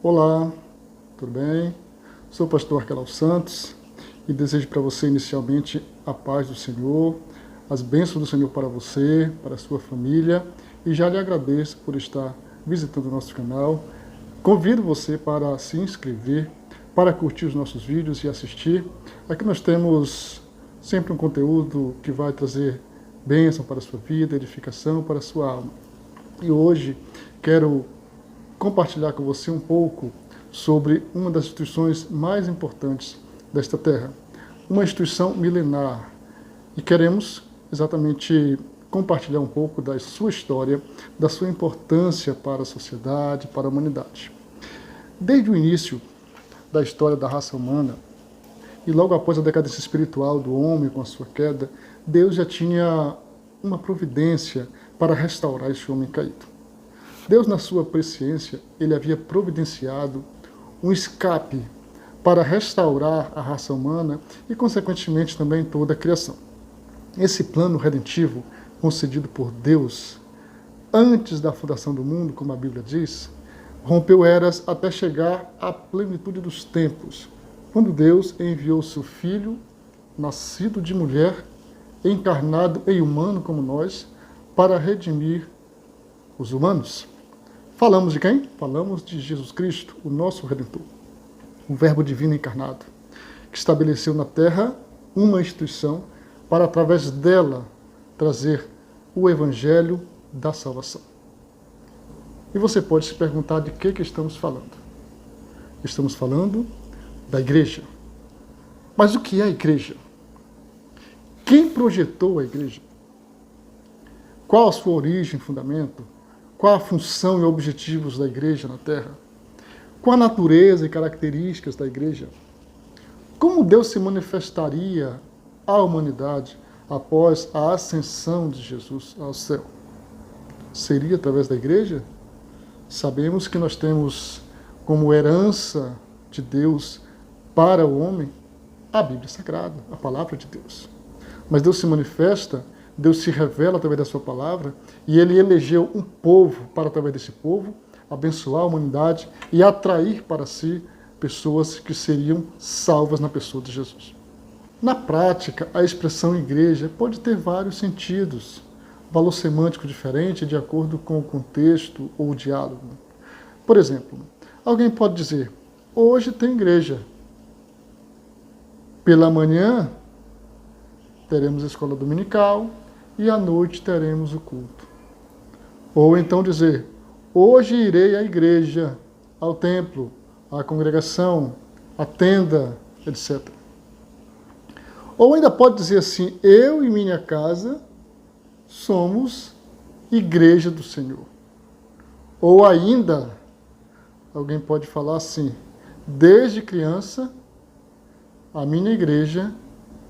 Olá, tudo bem? Sou o pastor Arquelau Santos e desejo para você inicialmente a paz do Senhor, as bênçãos do Senhor para você, para a sua família, e já lhe agradeço por estar visitando o nosso canal. Convido você para se inscrever, para curtir os nossos vídeos e assistir. Aqui nós temos sempre um conteúdo que vai trazer bênção para a sua vida, edificação para a sua alma. E hoje quero compartilhar com você um pouco sobre uma das instituições mais importantes desta terra, uma instituição milenar. E queremos exatamente compartilhar um pouco da sua história, da sua importância para a sociedade, para a humanidade. Desde o início da história da raça humana, e logo após a decadência espiritual do homem com a sua queda, Deus já tinha uma providência para restaurar esse homem caído. Deus, na sua presciência, ele havia providenciado um escape para restaurar a raça humana e, consequentemente, também toda a criação. Esse plano redentivo, concedido por Deus, antes da fundação do mundo, como a Bíblia diz, rompeu eras até chegar à plenitude dos tempos, quando Deus enviou seu Filho, nascido de mulher, encarnado e humano como nós, para redimir os humanos. Falamos de quem? Falamos de Jesus Cristo, o nosso Redentor, o Verbo divino encarnado, que estabeleceu na terra uma instituição para, através dela, trazer o Evangelho da salvação. E você pode se perguntar de que estamos falando. Estamos falando da igreja. Mas o que é a igreja? Quem projetou a igreja? Qual a sua origem e fundamento? Qual a função e objetivos da igreja na terra? Qual a natureza e características da igreja? Como Deus se manifestaria à humanidade após a ascensão de Jesus ao céu? Seria através da igreja? Sabemos que nós temos como herança de Deus para o homem a Bíblia Sagrada, a palavra de Deus. Mas Deus se manifesta, Deus se revela através da sua palavra, e ele elegeu um povo para, através desse povo, abençoar a humanidade e atrair para si pessoas que seriam salvas na pessoa de Jesus. Na prática, a expressão igreja pode ter vários sentidos, valor semântico diferente de acordo com o contexto ou o diálogo. Por exemplo, alguém pode dizer, hoje tem igreja. Pela manhã teremos a escola dominical e à noite teremos o culto. Ou então dizer, hoje irei à igreja, ao templo, à congregação, à tenda, etc. Ou ainda pode dizer assim, eu e minha casa somos igreja do Senhor. Ou ainda, alguém pode falar assim, desde criança, a minha igreja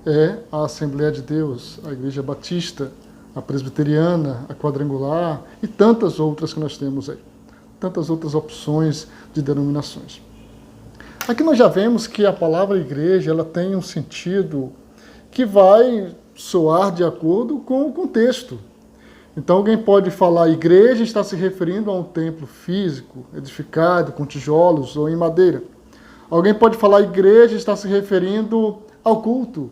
é a Assembleia de Deus, a Igreja Batista, a Presbiteriana, a Quadrangular e tantas outras que nós temos aí. Tantas outras opções de denominações. Aqui nós já vemos que a palavra igreja ela tem um sentido que vai soar de acordo com o contexto. Então alguém pode falar igreja está se referindo a um templo físico, edificado com tijolos ou em madeira. Alguém pode falar igreja está se referindo ao culto,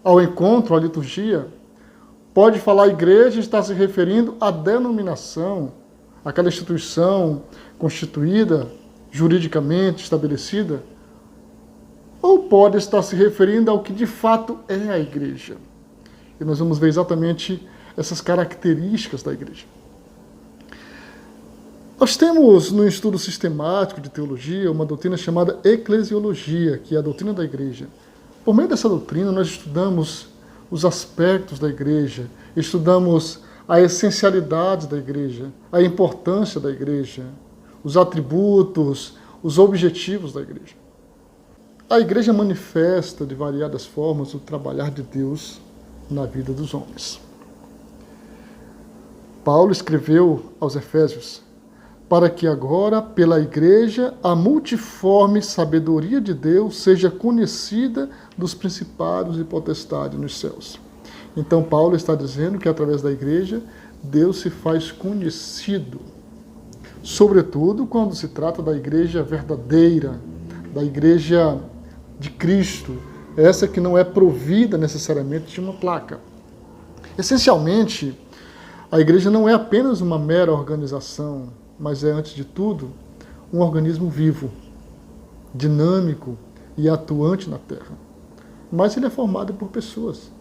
ao encontro, à liturgia. Pode falar igreja está se referindo à denominação, aquela instituição constituída, juridicamente estabelecida. Ou pode estar se referindo ao que de fato é a igreja. E nós vamos ver exatamente essas características da igreja. Nós temos no estudo sistemático de teologia uma doutrina chamada eclesiologia, que é a doutrina da igreja. Por meio dessa doutrina, nós estudamos os aspectos da igreja, estudamos a essencialidade da igreja, a importância da igreja, os atributos, os objetivos da igreja. A igreja manifesta de variadas formas o trabalhar de Deus na vida dos homens. Paulo escreveu aos Efésios, para que agora, pela igreja, a multiforme sabedoria de Deus seja conhecida dos principados e potestades nos céus. Então, Paulo está dizendo que, através da igreja, Deus se faz conhecido. sobretudo quando se trata da igreja verdadeira, da igreja de Cristo, essa que não é provida necessariamente de uma placa. Essencialmente, a igreja não é apenas uma mera organização, mas é, antes de tudo, um organismo vivo, dinâmico e atuante na Terra. Mas ele é formado por pessoas.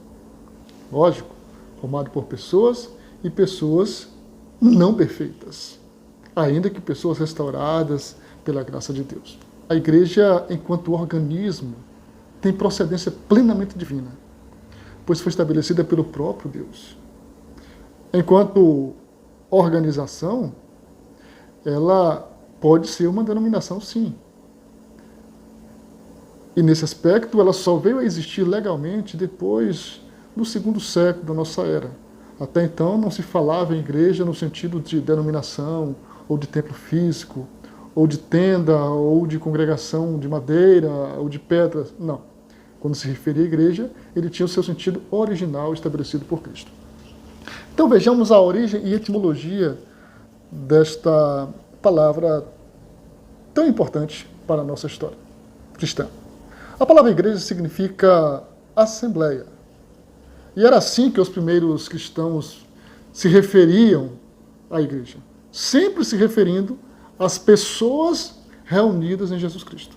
Lógico, formado por pessoas e pessoas não perfeitas, ainda que pessoas restauradas pela graça de Deus. A igreja, enquanto organismo, tem procedência plenamente divina, pois foi estabelecida pelo próprio Deus. Enquanto organização, ela pode ser uma denominação, sim. E nesse aspecto, ela só veio a existir legalmente depois do 2º século da nossa era. Até então não se falava em igreja no sentido de denominação, ou de templo físico, ou de tenda, ou de congregação de madeira, ou de pedra. Não. Quando se referia à igreja, ele tinha o seu sentido original estabelecido por Cristo. Então vejamos a origem e etimologia desta palavra tão importante para a nossa história cristã. A palavra igreja significa assembleia. E era assim que os primeiros cristãos se referiam à igreja, sempre se referindo às pessoas reunidas em Jesus Cristo.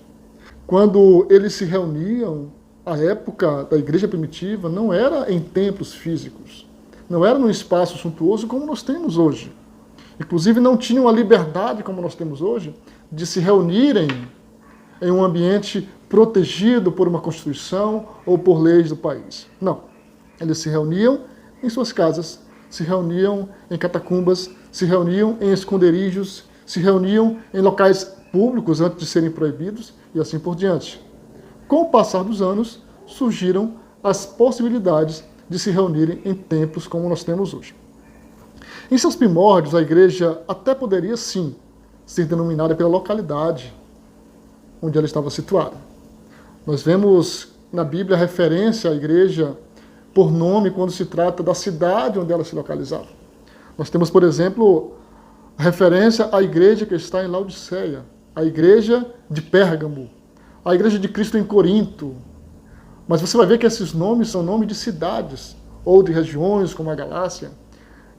Quando eles se reuniam, a época da igreja primitiva não era em templos físicos, não era num espaço suntuoso como nós temos hoje. Inclusive não tinham a liberdade, como nós temos hoje, de se reunirem em um ambiente protegido por uma Constituição ou por leis do país. Não. Eles se reuniam em suas casas, se reuniam em catacumbas, se reuniam em esconderijos, se reuniam em locais públicos antes de serem proibidos e assim por diante. Com o passar dos anos, surgiram as possibilidades de se reunirem em templos como nós temos hoje. Em seus primórdios, a igreja até poderia, sim, ser denominada pela localidade onde ela estava situada. Nós vemos na Bíblia referência à igreja por nome quando se trata da cidade onde ela se localizava. Nós temos, por exemplo, referência à igreja que está em Laodiceia, a igreja de Pérgamo, a igreja de Cristo em Corinto. Mas você vai ver que esses nomes são nomes de cidades ou de regiões como a Galácia.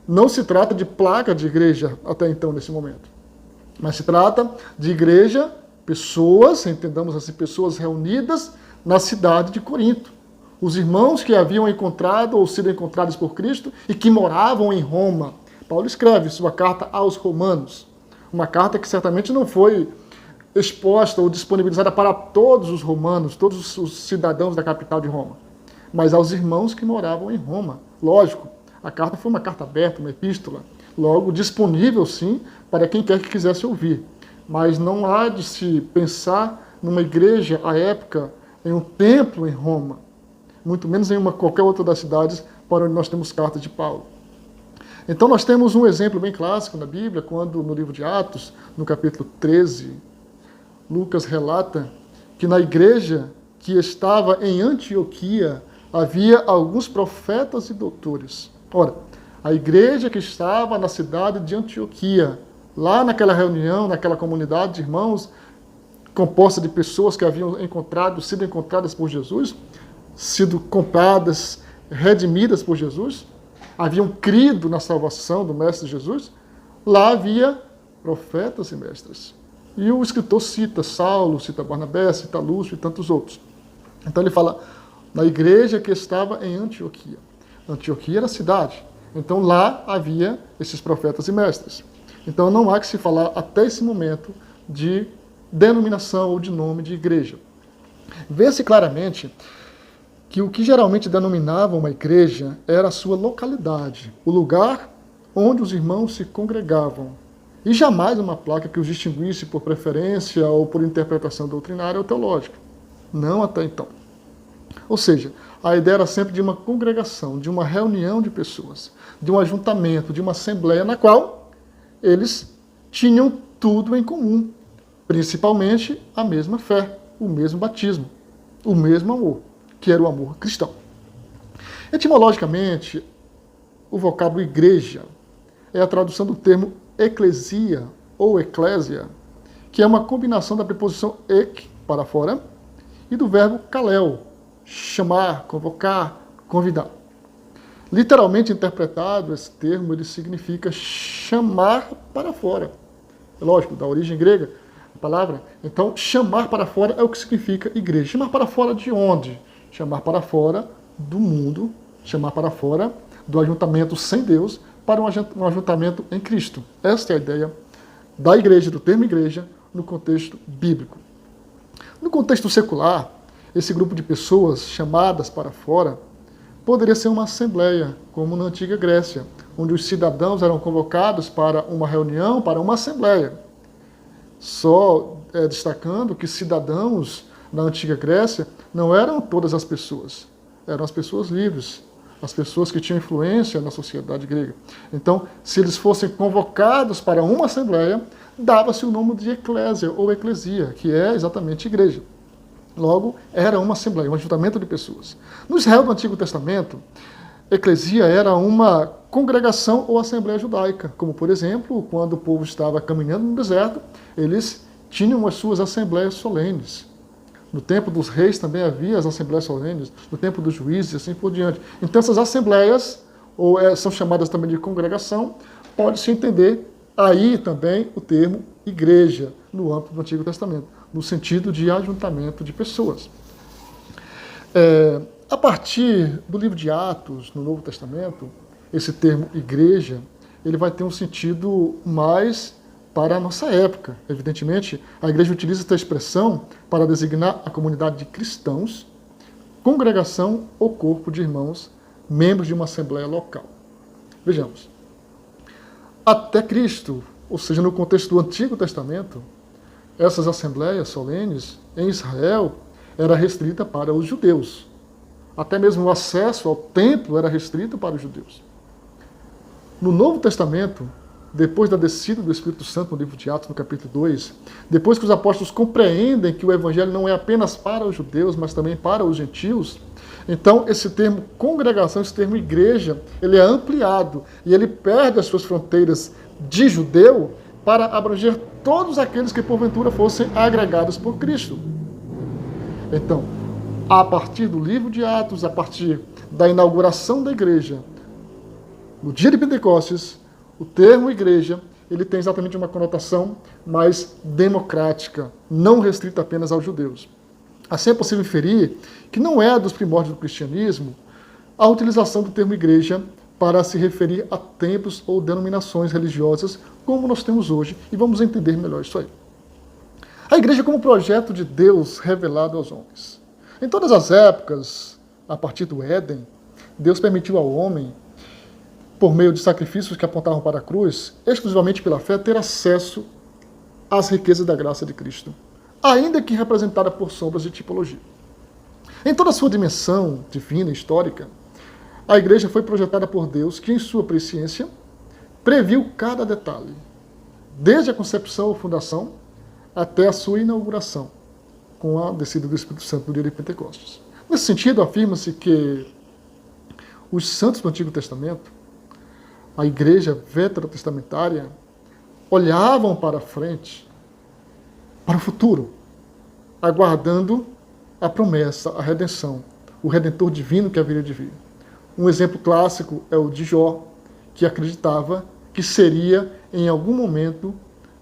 Não se trata de placa de igreja até então, nesse momento. Mas se trata de igreja, pessoas, entendamos assim, pessoas reunidas na cidade de Corinto. Os irmãos que haviam encontrado ou sido encontrados por Cristo e que moravam em Roma. Paulo escreve sua carta aos Romanos. Uma carta que certamente não foi exposta ou disponibilizada para todos os romanos, todos os cidadãos da capital de Roma, mas aos irmãos que moravam em Roma. Lógico, a carta foi uma carta aberta, uma epístola, logo disponível sim para quem quer que quisesse ouvir. Mas não há de se pensar numa igreja à época, em um templo em Roma, muito menos em qualquer outra das cidades para onde nós temos cartas de Paulo. Então nós temos um exemplo bem clássico na Bíblia, quando no livro de Atos, no capítulo 13, Lucas relata que na igreja que estava em Antioquia havia alguns profetas e doutores. Ora, a igreja que estava na cidade de Antioquia, lá naquela reunião, naquela comunidade de irmãos, composta de pessoas que haviam sido encontradas por Jesus, sido compradas, redimidas por Jesus, haviam crido na salvação do Mestre Jesus, lá havia profetas e mestres. E o escritor cita Saulo, cita Barnabé, cita Lúcio e tantos outros. Então ele fala na igreja que estava em Antioquia. Antioquia era a cidade. Então lá havia esses profetas e mestres. Então não há que se falar até esse momento de denominação ou de nome de igreja. Vê-se claramente que o que geralmente denominava uma igreja era a sua localidade, o lugar onde os irmãos se congregavam. E jamais uma placa que os distinguisse por preferência ou por interpretação doutrinária ou teológica. Não até então. Ou seja, a ideia era sempre de uma congregação, de uma reunião de pessoas, de um ajuntamento, de uma assembleia na qual eles tinham tudo em comum, principalmente a mesma fé, o mesmo batismo, o mesmo amor, que era o amor cristão. Etimologicamente, o vocábulo igreja é a tradução do termo eclesia ou eclésia, que é uma combinação da preposição ek, para fora, e do verbo kalel, chamar, convocar, convidar. Literalmente interpretado, esse termo ele significa chamar para fora. É lógico, da origem grega, a palavra. Então, chamar para fora é o que significa igreja. Chamar para fora de onde? Chamar para fora do mundo, chamar para fora do ajuntamento sem Deus para um ajuntamento em Cristo. Esta é a ideia da igreja, do termo igreja, no contexto bíblico. No contexto secular, esse grupo de pessoas chamadas para fora poderia ser uma assembleia, como na antiga Grécia, onde os cidadãos eram convocados para uma reunião, para uma assembleia. Só destacando que cidadãos na antiga Grécia não eram todas as pessoas, eram as pessoas livres, as pessoas que tinham influência na sociedade grega. Então, se eles fossem convocados para uma assembleia, dava-se o nome de eclésia ou eclesia, que é exatamente igreja. Logo, era uma assembleia, um ajuntamento de pessoas. No Israel do Antigo Testamento, eclesia era uma congregação ou assembleia judaica, como, por exemplo, quando o povo estava caminhando no deserto, eles tinham as suas assembleias solenes. No tempo dos reis também havia as assembleias solenes, no tempo dos juízes e assim por diante. Então essas assembleias, ou são chamadas também de congregação, pode-se entender aí também o termo igreja, no âmbito do Antigo Testamento, no sentido de ajuntamento de pessoas. A partir do livro de Atos, no Novo Testamento, esse termo igreja, ele vai ter um sentido mais para a nossa época. Evidentemente, a igreja utiliza essa expressão para designar a comunidade de cristãos, congregação ou corpo de irmãos, membros de uma assembleia local. Vejamos. Até Cristo, ou seja, no contexto do Antigo Testamento, essas assembleias solenes em Israel era restrita para os judeus. Até mesmo o acesso ao templo era restrito para os judeus. No Novo Testamento, depois da descida do Espírito Santo no livro de Atos, no capítulo 2, depois que os apóstolos compreendem que o evangelho não é apenas para os judeus, mas também para os gentios, então esse termo congregação, esse termo igreja, ele é ampliado e ele perde as suas fronteiras de judeu para abranger todos aqueles que porventura fossem agregados por Cristo. Então, a partir do livro de Atos, a partir da inauguração da igreja, no dia de Pentecostes, o termo igreja, ele tem exatamente uma conotação mais democrática, não restrita apenas aos judeus. Assim é possível inferir que não é dos primórdios do cristianismo a utilização do termo igreja para se referir a templos ou denominações religiosas como nós temos hoje, e vamos entender melhor isso aí. A igreja como projeto de Deus revelado aos homens. Em todas as épocas, a partir do Éden, Deus permitiu ao homem, por meio de sacrifícios que apontavam para a cruz, exclusivamente pela fé, ter acesso às riquezas da graça de Cristo, ainda que representada por sombras de tipologia. Em toda a sua dimensão divina e histórica, a igreja foi projetada por Deus, que em sua presciência previu cada detalhe, desde a concepção ou fundação até a sua inauguração, com a descida do Espírito Santo no dia de Pentecostes. Nesse sentido, afirma-se que os santos do Antigo Testamento, a igreja veterotestamentária, olhavam para frente, para o futuro, aguardando a promessa, a redenção, o Redentor divino que haveria de vir. Um exemplo clássico é o de Jó, que acreditava que seria, em algum momento,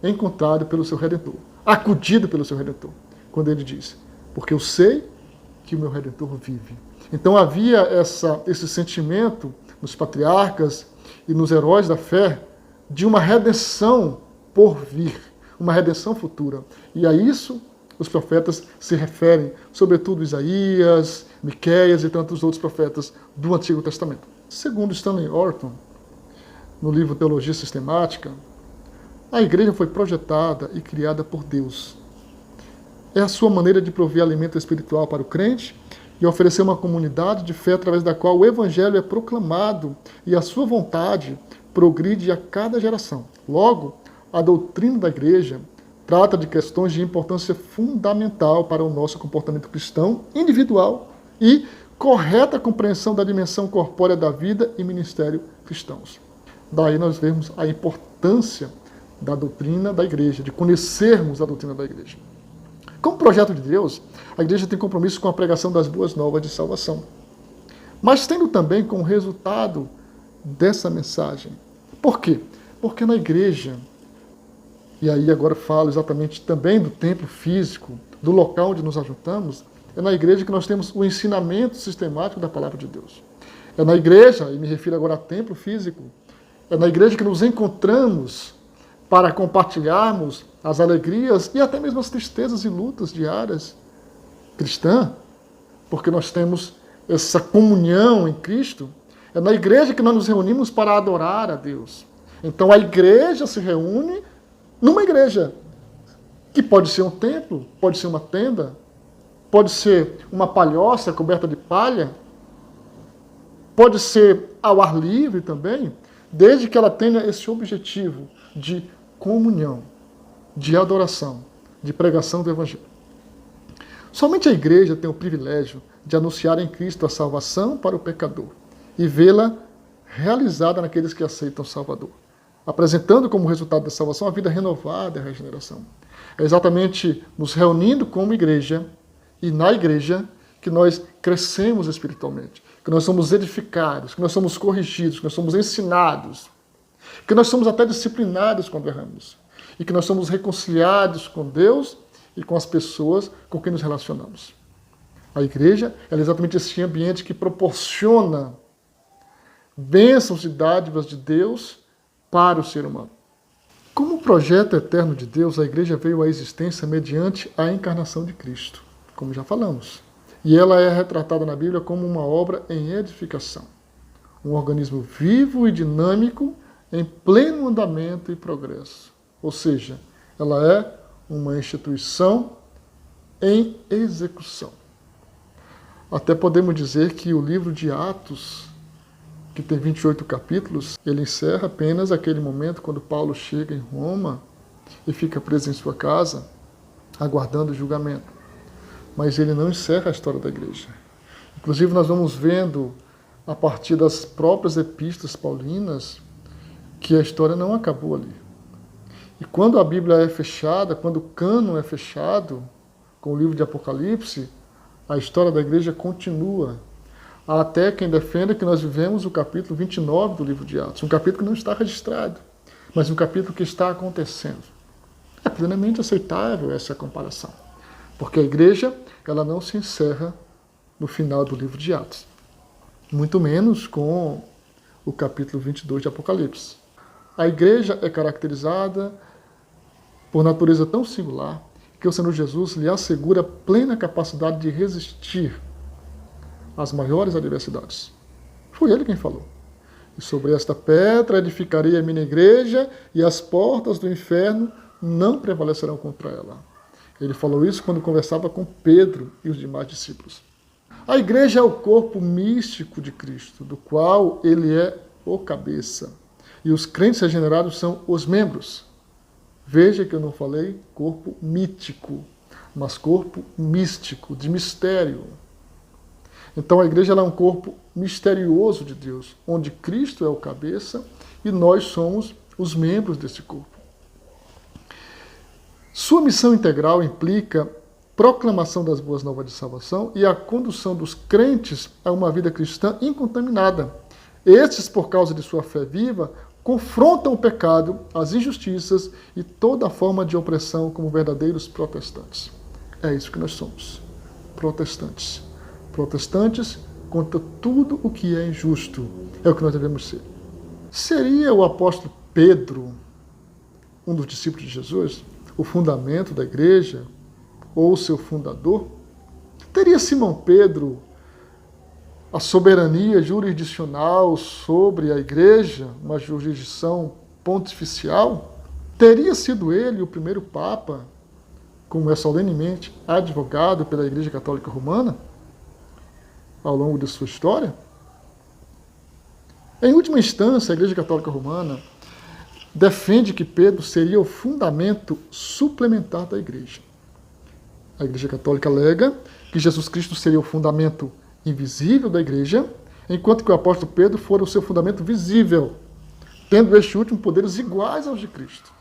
encontrado pelo seu Redentor, acudido pelo seu Redentor, quando ele diz, porque eu sei que o meu Redentor vive. Então havia esse sentimento nos patriarcas e nos heróis da fé de uma redenção por vir, uma redenção futura. E a isso os profetas se referem, sobretudo Isaías, Miqueias e tantos outros profetas do Antigo Testamento. Segundo Stanley Orton, no livro Teologia Sistemática, a igreja foi projetada e criada por Deus. É a sua maneira de prover alimento espiritual para o crente e oferecer uma comunidade de fé através da qual o evangelho é proclamado e a sua vontade progride a cada geração. Logo, a doutrina da igreja trata de questões de importância fundamental para o nosso comportamento cristão individual e correta compreensão da dimensão corpórea da vida e ministério cristãos. Daí nós vemos a importância da doutrina da igreja, de conhecermos a doutrina da igreja. Como projeto de Deus, a igreja tem compromisso com a pregação das boas novas de salvação, mas tendo também como resultado dessa mensagem. Por quê? Porque na igreja, e aí agora falo exatamente também do templo físico, do local onde nos ajuntamos, é na igreja que nós temos o ensinamento sistemático da palavra de Deus. É na igreja, e me refiro agora a templo físico, é na igreja que nos encontramos para compartilharmos as alegrias e até mesmo as tristezas e lutas diárias cristãs, porque nós temos essa comunhão em Cristo. É na igreja que nós nos reunimos para adorar a Deus. Então a igreja se reúne numa igreja, que pode ser um templo, pode ser uma tenda, pode ser uma palhoça coberta de palha, pode ser ao ar livre também, desde que ela tenha esse objetivo de comunhão, de adoração, de pregação do Evangelho. Somente a igreja tem o privilégio de anunciar em Cristo a salvação para o pecador e vê-la realizada naqueles que aceitam o Salvador, apresentando como resultado da salvação a vida renovada e a regeneração. É exatamente nos reunindo como igreja e na igreja que nós crescemos espiritualmente, que nós somos edificados, que nós somos corrigidos, que nós somos ensinados, que nós somos até disciplinados quando erramos e que nós somos reconciliados com Deus e com as pessoas com quem nos relacionamos. A igreja é exatamente esse ambiente que proporciona bênçãos e dádivas de Deus para o ser humano. Como projeto eterno de Deus, a igreja veio à existência mediante a encarnação de Cristo, como já falamos. E ela é retratada na Bíblia como uma obra em edificação. Um organismo vivo e dinâmico em pleno andamento e progresso. Ou seja, ela é uma instituição em execução. Até podemos dizer que o livro de Atos, que tem 28 capítulos, ele encerra apenas aquele momento quando Paulo chega em Roma e fica preso em sua casa, aguardando o julgamento. Mas ele não encerra a história da igreja. Inclusive, nós vamos vendo, a partir das próprias epístolas paulinas, que a história não acabou ali. E quando a Bíblia é fechada, quando o cânon é fechado, com o livro de Apocalipse, a história da igreja continua. Há até quem defenda que nós vivemos o capítulo 29 do livro de Atos, um capítulo que não está registrado, mas um capítulo que está acontecendo. É plenamente aceitável essa comparação, porque a igreja ela não se encerra no final do livro de Atos, muito menos com o capítulo 22 de Apocalipse. A igreja é caracterizada por natureza tão singular que o Senhor Jesus lhe assegura plena capacidade de resistir às maiores adversidades. Foi ele quem falou. E sobre esta pedra edificarei a minha igreja e as portas do inferno não prevalecerão contra ela. Ele falou isso quando conversava com Pedro e os demais discípulos. A igreja é o corpo místico de Cristo, do qual ele é o cabeça. E os crentes regenerados são os membros. Veja que eu não falei corpo mítico, mas corpo místico, de mistério. Então a igreja ela é um corpo misterioso de Deus, onde Cristo é o cabeça e nós somos os membros desse corpo. Sua missão integral implica proclamação das boas novas de salvação e a condução dos crentes a uma vida cristã incontaminada. Estes, por causa de sua fé viva, confrontam o pecado, as injustiças e toda forma de opressão como verdadeiros protestantes. É isso que nós somos, protestantes. Protestantes contra tudo o que é injusto. É o que nós devemos ser. Seria o apóstolo Pedro, um dos discípulos de Jesus, o fundamento da igreja, ou o seu fundador? Teria Simão Pedro a soberania jurisdicional sobre a igreja, uma jurisdição pontificial? Teria sido ele o primeiro papa, como é solenemente advogado pela Igreja Católica Romana, ao longo de sua história? Em última instância, a Igreja Católica Romana defende que Pedro seria o fundamento suplementar da igreja. A Igreja Católica alega que Jesus Cristo seria o fundamento invisível da igreja, enquanto que o apóstolo Pedro fora o seu fundamento visível, tendo este último poderes iguais aos de Cristo.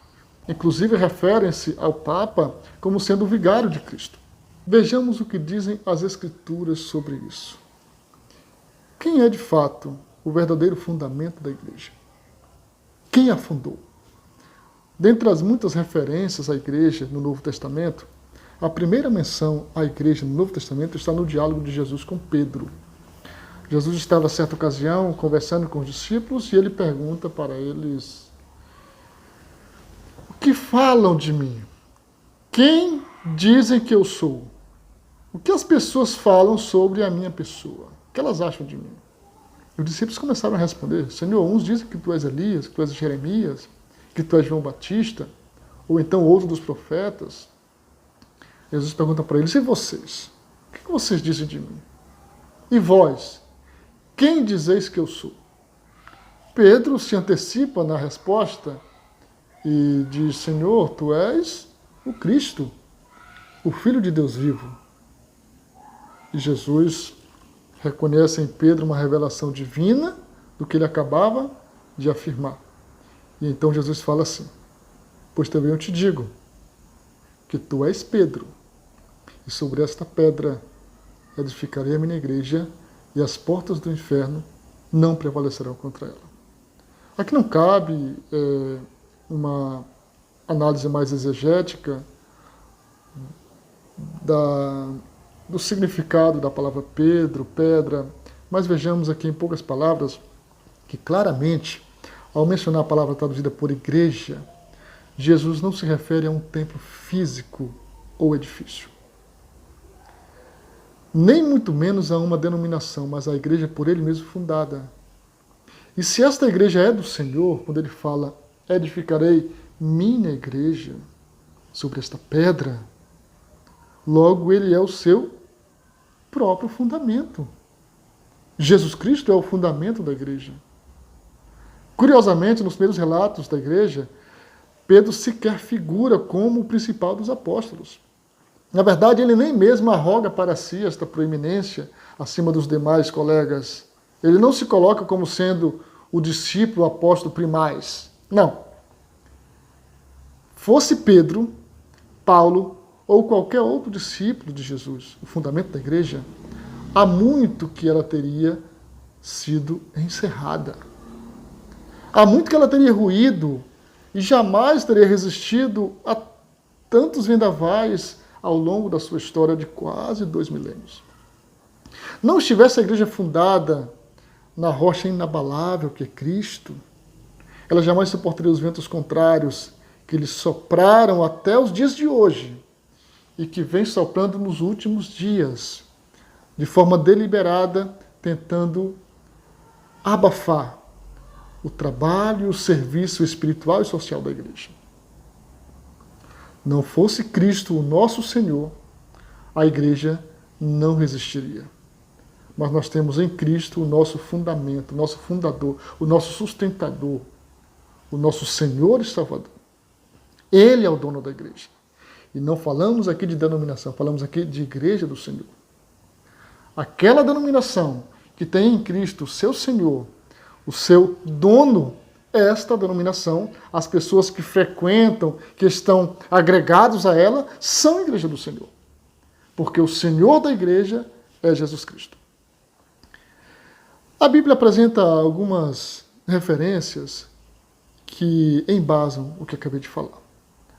Inclusive referem-se ao Papa como sendo o vigário de Cristo. Vejamos o que dizem as Escrituras sobre isso. Quem é de fato o verdadeiro fundamento da igreja? Quem a fundou? Dentre as muitas referências à igreja no Novo Testamento, a primeira menção à igreja no Novo Testamento está no diálogo de Jesus com Pedro. Jesus estava, a certa ocasião, conversando com os discípulos e ele pergunta para eles: o que falam de mim? Quem dizem que eu sou? O que as pessoas falam sobre a minha pessoa? O que elas acham de mim? E os discípulos começaram a responder: Senhor, uns dizem que tu és Elias, que tu és Jeremias, que tu és João Batista, ou então outro dos profetas. Jesus pergunta para eles: e vocês? O que vocês dizem de mim? E vós? Quem dizeis que eu sou? Pedro se antecipa na resposta e diz: Senhor, tu és o Cristo, o Filho de Deus vivo. E Jesus reconhece em Pedro uma revelação divina do que ele acabava de afirmar. E então Jesus fala assim: pois também eu te digo que tu és Pedro, e sobre esta pedra edificarei a minha igreja, e as portas do inferno não prevalecerão contra ela. Aqui não cabe uma análise mais exegética do significado da palavra Pedro, pedra, mas vejamos aqui em poucas palavras que claramente, ao mencionar a palavra traduzida por igreja, Jesus não se refere a um templo físico ou edifício. Nem muito menos a uma denominação, mas a igreja por ele mesmo fundada. E se esta igreja é do Senhor, quando ele fala, edificarei minha igreja sobre esta pedra, logo ele é o seu próprio fundamento. Jesus Cristo é o fundamento da igreja. Curiosamente, nos primeiros relatos da igreja, Pedro sequer figura como o principal dos apóstolos. Na verdade, ele nem mesmo arroga para si esta proeminência acima dos demais colegas. Ele não se coloca como sendo o discípulo, o apóstolo primaz. Não. Fosse Pedro, Paulo ou qualquer outro discípulo de Jesus, o fundamento da igreja, há muito que ela teria sido encerrada. Há muito que ela teria ruído e jamais teria resistido a tantos vendavais ao longo da sua história de quase 2 milênios. Não estivesse a igreja fundada na rocha inabalável que é Cristo, ela jamais suportaria os ventos contrários que lhe sopraram até os dias de hoje e que vem soprando nos últimos dias, de forma deliberada, tentando abafar o trabalho, o serviço espiritual e social da igreja. Não fosse Cristo o nosso Senhor, a igreja não resistiria. Mas nós temos em Cristo o nosso fundamento, o nosso fundador, o nosso sustentador, o nosso Senhor e Salvador. Ele é o dono da igreja. E não falamos aqui de denominação, falamos aqui de igreja do Senhor. Aquela denominação que tem em Cristo o seu Senhor, o seu dono, esta denominação, as pessoas que frequentam, que estão agregados a ela, são a igreja do Senhor. Porque o Senhor da igreja é Jesus Cristo. A Bíblia apresenta algumas referências que embasam o que acabei de falar.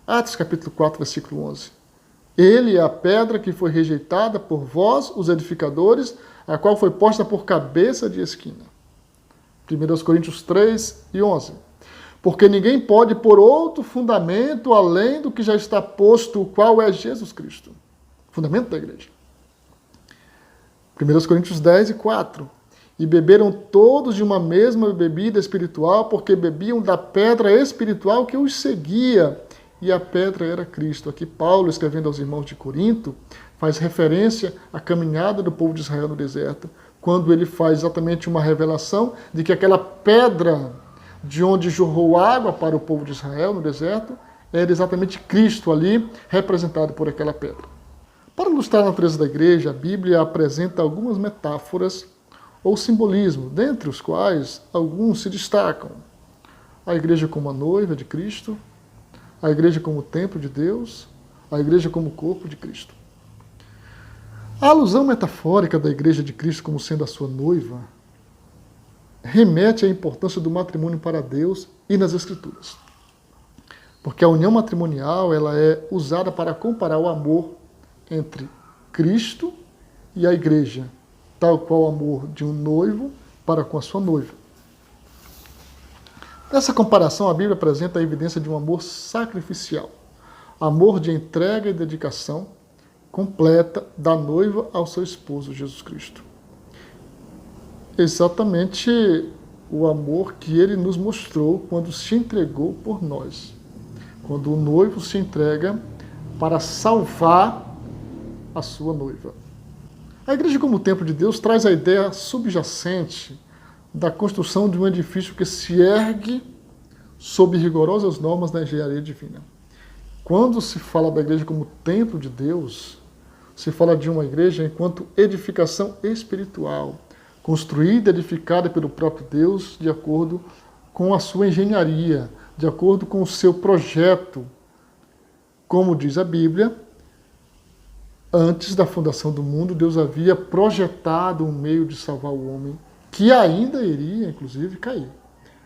Atos capítulo 4, versículo 11. Ele é a pedra que foi rejeitada por vós, os edificadores, a qual foi posta por cabeça de esquina. 1 Coríntios 3 e 11. Porque ninguém pode pôr outro fundamento além do que já está posto, o qual é Jesus Cristo. Fundamento da igreja. 1 Coríntios 10 e 4. E beberam todos de uma mesma bebida espiritual, porque bebiam da pedra espiritual que os seguia, e a pedra era Cristo. Aqui Paulo, escrevendo aos irmãos de Corinto, faz referência à caminhada do povo de Israel no deserto, quando ele faz exatamente uma revelação de que aquela pedra de onde jorrou água para o povo de Israel no deserto era exatamente Cristo ali, representado por aquela pedra. Para ilustrar a natureza da igreja, a Bíblia apresenta algumas metáforas ou simbolismo, dentre os quais alguns se destacam. A igreja como a noiva de Cristo, a igreja como templo de Deus, a igreja como corpo de Cristo. A alusão metafórica da igreja de Cristo como sendo a sua noiva remete à importância do matrimônio para Deus e nas Escrituras. Porque a união matrimonial ela é usada para comparar o amor entre Cristo e a igreja, tal qual o amor de um noivo para com a sua noiva. Nessa comparação, a Bíblia apresenta a evidência de um amor sacrificial, amor de entrega e dedicação completa da noiva ao seu esposo, Jesus Cristo. Exatamente o amor que ele nos mostrou quando se entregou por nós. Quando o noivo se entrega para salvar a sua noiva. A igreja como templo de Deus traz a ideia subjacente da construção de um edifício que se ergue sob rigorosas normas da engenharia divina. Quando se fala da igreja como templo de Deus, se fala de uma igreja enquanto edificação espiritual, construída e edificada pelo próprio Deus de acordo com a sua engenharia, de acordo com o seu projeto. Como diz a Bíblia, antes da fundação do mundo, Deus havia projetado um meio de salvar o homem, que ainda iria, inclusive, cair.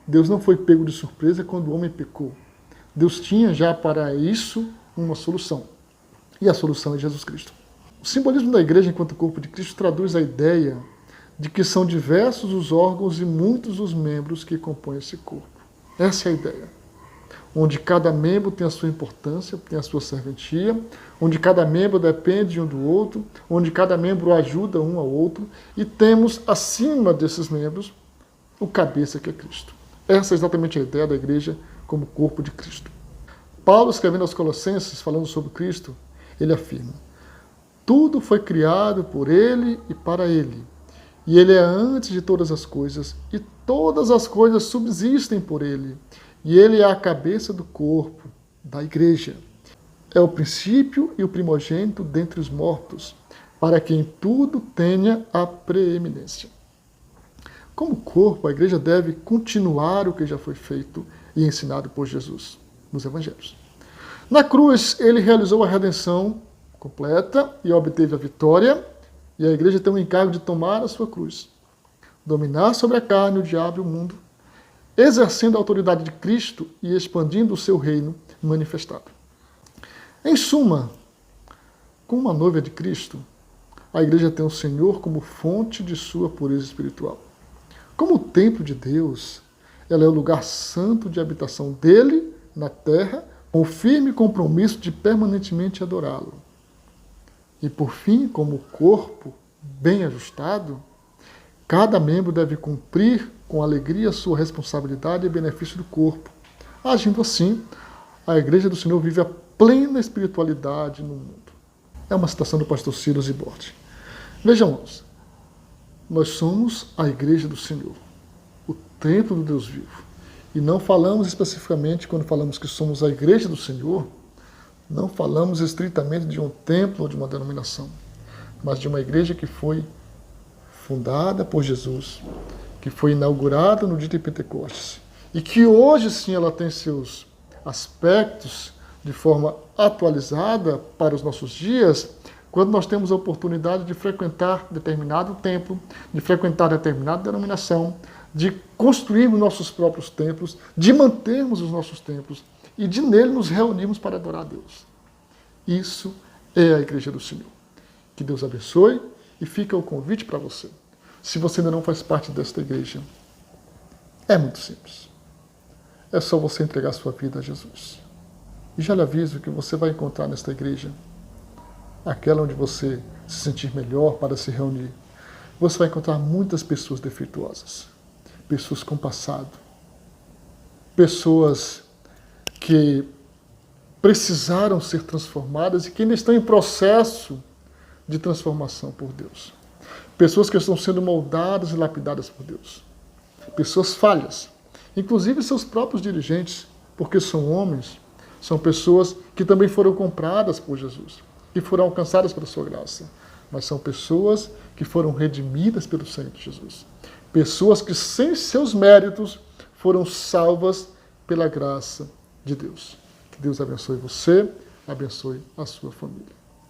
Deus não foi pego de surpresa quando o homem pecou. Deus tinha já para isso uma solução. E a solução é Jesus Cristo. O simbolismo da igreja enquanto corpo de Cristo traduz a ideia de que são diversos os órgãos e muitos os membros que compõem esse corpo. Essa é a ideia. Onde cada membro tem a sua importância, tem a sua serventia, onde cada membro depende um do outro, onde cada membro ajuda um ao outro, e temos acima desses membros o cabeça que é Cristo. Essa é exatamente a ideia da igreja como corpo de Cristo. Paulo, escrevendo aos Colossenses, falando sobre Cristo, ele afirma: tudo foi criado por ele e para ele, e ele é antes de todas as coisas, e todas as coisas subsistem por ele. E ele é a cabeça do corpo, da igreja. É o princípio e o primogênito dentre os mortos, para que em tudo tenha a preeminência. Como corpo, a igreja deve continuar o que já foi feito e ensinado por Jesus nos evangelhos. Na cruz, ele realizou a redenção completa e obteve a vitória, e a igreja tem o encargo de tomar a sua cruz, dominar sobre a carne, o diabo e o mundo, exercendo a autoridade de Cristo e expandindo o seu reino manifestado. Em suma, como uma noiva de Cristo, a igreja tem o Senhor como fonte de sua pureza espiritual. Como o templo de Deus, ela é o lugar santo de habitação dele na terra, com o firme compromisso de permanentemente adorá-lo. E por fim, como corpo bem ajustado, cada membro deve cumprir com alegria sua responsabilidade e benefício do corpo. Agindo assim, a Igreja do Senhor vive a plena espiritualidade no mundo. É uma citação do pastor Silas Ibordi. Vejamos, nós somos a Igreja do Senhor, o templo do Deus vivo. E não falamos especificamente, quando falamos que somos a Igreja do Senhor, não falamos estritamente de um templo ou de uma denominação, mas de uma igreja que foi fundada por Jesus, que foi inaugurada no dia de Pentecostes, e que hoje sim ela tem seus aspectos de forma atualizada para os nossos dias, quando nós temos a oportunidade de frequentar determinado templo, de frequentar determinada denominação, de construirmos nossos próprios templos, de mantermos os nossos templos e de nele nos reunirmos para adorar a Deus. Isso é a Igreja do Senhor. Que Deus abençoe e fica o convite para você. Se você ainda não faz parte desta igreja, é muito simples. É só você entregar sua vida a Jesus. E já lhe aviso que você vai encontrar nesta igreja aquela onde você se sentir melhor para se reunir. Você vai encontrar muitas pessoas defeituosas, pessoas com passado, pessoas que precisaram ser transformadas e que ainda estão em processo de transformação por Deus. Pessoas que estão sendo moldadas e lapidadas por Deus. Pessoas falhas, inclusive seus próprios dirigentes, porque são homens, são pessoas que também foram compradas por Jesus, que foram alcançadas pela sua graça, mas são pessoas que foram redimidas pelo sangue de Jesus. Pessoas que, sem seus méritos, foram salvas pela graça de Deus. Que Que Deus abençoe você, abençoe a sua família.